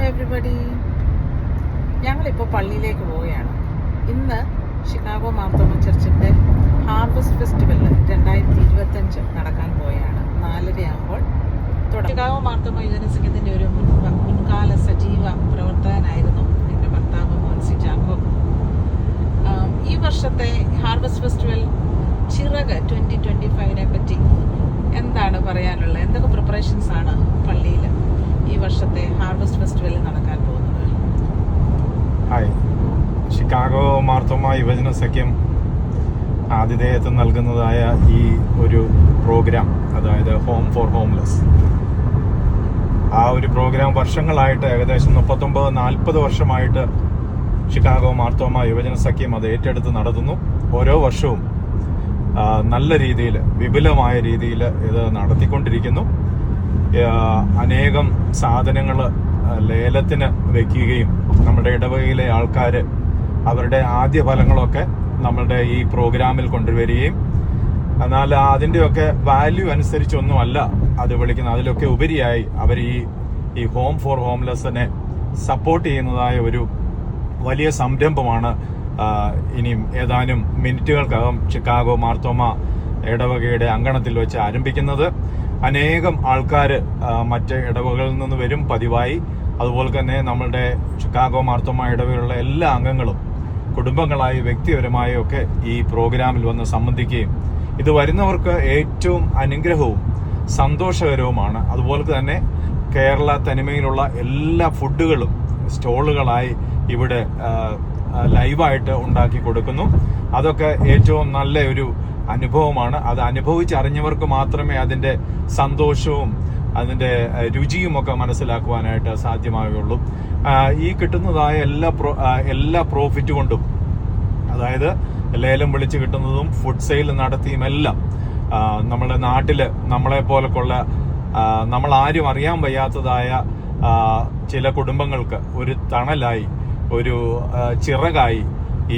Everybody, ഞങ്ങളിപ്പോൾ പള്ളിയിലേക്ക് പോവുകയാണ്. ഇന്ന് ഷിക്കാഗോ മാർത്തോമ ചർച്ചിൻ്റെ ഹാർവസ്റ്റ് ഫെസ്റ്റിവൽ 2025 നടക്കാൻ പോവുകയാണ്. 4:30 ആകുമ്പോൾ തുടങ്ങും. ഷിക്കാഗോ മാർത്തോമ യുവജനസംഘത്തിൻ്റെ ഒരു മുൻകാല സജീവ പ്രവർത്തകനായിരുന്നു എൻ്റെ ഭർത്താവ് മോൻസി ജാക്കോബ്. ഈ വർഷത്തെ ഹാർവസ്റ്റ് ഫെസ്റ്റിവൽ ചിറക് 2025 പറ്റി എന്താണ് പറയാനുള്ളത്? എന്തൊക്കെ പ്രിപ്പറേഷൻസ് ആണ് പള്ളിയിൽ ഈ വർഷത്തെ ഹാർവസ്റ്റ് ഫെസ്റ്റിവലിൽ നടക്കാൻ പോകുന്നത്? ഹായ്, ഷിക്കാഗോ മാർത്തോമ യുവജന സഖ്യം ആതിഥേയത്വം നൽകുന്നതായ ഈ ഒരു പ്രോഗ്രാം, അതായത് ഹോം ഫോർ ഹോംലെസ്, ആ ഒരു പ്രോഗ്രാം വർഷങ്ങളായിട്ട് ഏകദേശം 39-40 വർഷമായിട്ട് ഷിക്കാഗോ മാർത്തോമ യുവജന സഖ്യം അത് ഏറ്റെടുത്ത് നടത്തുന്നു. ഓരോ വർഷവും നല്ല രീതിയിൽ, വിപുലമായ രീതിയിൽ ഇത് നടത്തിക്കൊണ്ടിരിക്കുന്നു. അനേകം സാധനങ്ങൾ ലേലത്തിന് വെക്കുകയും നമ്മുടെ ഇടവകയിലെ ആൾക്കാർ അവരുടെ ആദ്യ ഫലങ്ങളൊക്കെ നമ്മളുടെ ഈ പ്രോഗ്രാമിൽ കൊണ്ടുവരികയും, എന്നാൽ അതിൻ്റെയൊക്കെ വാല്യൂ അനുസരിച്ചൊന്നുമല്ല അത് വിളിക്കുന്നത്. അതിലൊക്കെ ഉപരിയായി അവർ ഈ ഹോം ഫോർ ഹോംലെസ്സിനെ സപ്പോർട്ട് ചെയ്യുന്നതായ ഒരു വലിയ സംരംഭമാണ് ഇനിയും ഏതാനും മിനിറ്റുകൾക്കകം ഷിക്കാഗോ മാർത്തോമ ഇടവകയുടെ അങ്കണത്തിൽ വെച്ച് ആരംഭിക്കുന്നത്. അനേകം ആൾക്കാർ മറ്റ് ഇടവകളിൽ നിന്ന് വരും പതിവായി. അതുപോലെ തന്നെ നമ്മളുടെ ഷിക്കാഗോ മാർത്തോമ ഇടവകയിലുള്ള എല്ലാ അംഗങ്ങളും കുടുംബങ്ങളായി വ്യക്തിപരമായും ഒക്കെ ഈ പ്രോഗ്രാമിൽ വന്ന് സംബന്ധിക്കുകയും ഇത് വരുന്നവർക്ക് ഏറ്റവും അനുഗ്രഹവും സന്തോഷകരവുമാണ്. അതുപോലെ തന്നെ കേരള തനിമയിലുള്ള എല്ലാ ഫുഡുകളും സ്റ്റോളുകളായി ഇവിടെ ലൈവായിട്ട് ഉണ്ടാക്കി കൊടുക്കുന്നു. അതൊക്കെ ഏറ്റവും നല്ല ഒരു അനുഭവമാണ്. അത് അനുഭവിച്ചറിഞ്ഞവർക്ക് മാത്രമേ അതിൻ്റെ സന്തോഷവും അതിൻ്റെ രുചിയും ഒക്കെ മനസ്സിലാക്കുവാനായിട്ട് സാധ്യമാവുകയുള്ളൂ. ഈ കിട്ടുന്നതായ എല്ലാ പ്രോഫിറ്റ് കൊണ്ടും, അതായത് ലേലം വിളിച്ച് കിട്ടുന്നതും ഫുഡ് സെയിൽ നടത്തിയും എല്ലാം നമ്മുടെ നാട്ടിൽ നമ്മളെപ്പോലൊക്കെയുള്ള നമ്മൾ ആരും അറിയാൻ വയ്യാത്തതായ ചില കുടുംബങ്ങൾക്ക് ഒരു തണലായി, ഒരു ചിറകായി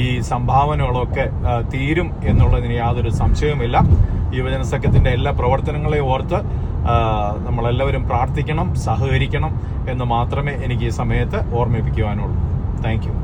ഈ സംഭാവനകളൊക്കെ തീരും എന്നുള്ളതിന് യാതൊരു സംശയവുമില്ല. യുവജന സഖ്യത്തിന്റെ എല്ലാ പ്രവർത്തനങ്ങളെയും ഓർത്ത് നമ്മളെല്ലാവരും പ്രാർത്ഥിക്കണം, സഹകരിക്കണം എന്ന് മാത്രമേ എനിക്ക് ഈ സമയത്ത് ഓർമ്മിപ്പിക്കുവാനുള്ളൂ. Thank you.